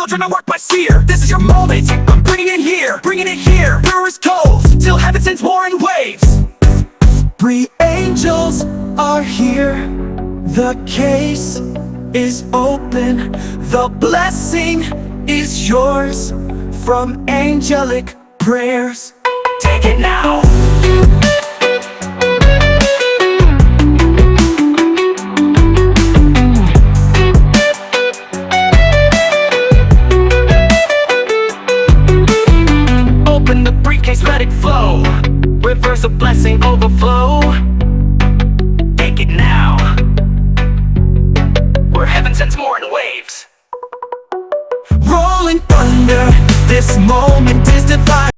children are worked by seer. This is your moment, I'm bringing it here. Bringing it here, brewers tolls till heaven sends more in waves. 3 angels are here. The case is open. The blessing is yours from angelic prayers. Take it now. Open the briefcase, let it flow. Reverse a blessing, overflow. Take it now, where heaven sends more in waves. Rolling thunder, this moment is divine.